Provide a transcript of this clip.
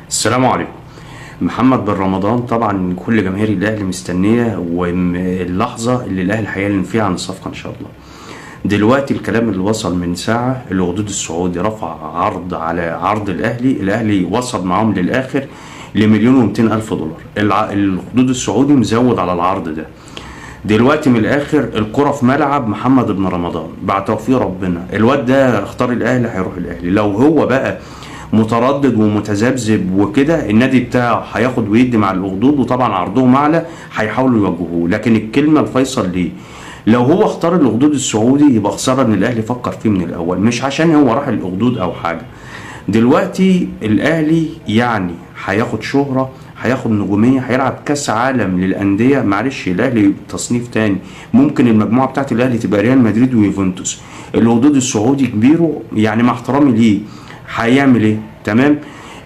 السلام عليكم. محمد بن رمضان، طبعا كل جماهير الاهلي مستنيه واللحظه اللي الاهلي هيعلن فيها عن الصفقه ان شاء الله. دلوقتي الكلام اللي وصل من ساعه، الوقود السعودي رفع عرض على عرض الاهلي وصل معاهم للاخر لمليون ومئتين الف دولار. الوقود السعودي مزود على العرض ده. دلوقتي من الاخر الكرة في ملعب محمد بن رمضان، بعد توفيق ربنا الواد ده اختار الاهلي هيروح الاهلي. لو هو بقى متردد ومتذبذب وكده، النادي بتاعه هياخد ويدي مع الاخدود، وطبعا عرضهم اعلى هيحاولوا يوجهوه. لكن الكلمه الفيصل ليه، لو هو اختار الاخدود السعودي يبقى خساره ان الاهلي فكر فيه من الاول، مش عشان هو راح الاخدود او حاجه. دلوقتي الاهلي يعني هياخد شهره، هياخد نجوميه، هيلعب كاس عالم للانديه. معلش الاهلي تصنيف تاني، ممكن المجموعه بتاعت الاهلي تبقى ريال مدريد ويوفنتوس. الوضوض السعودي كبيره يعني، مع احترامي ليه هيعمل ايه؟ تمام.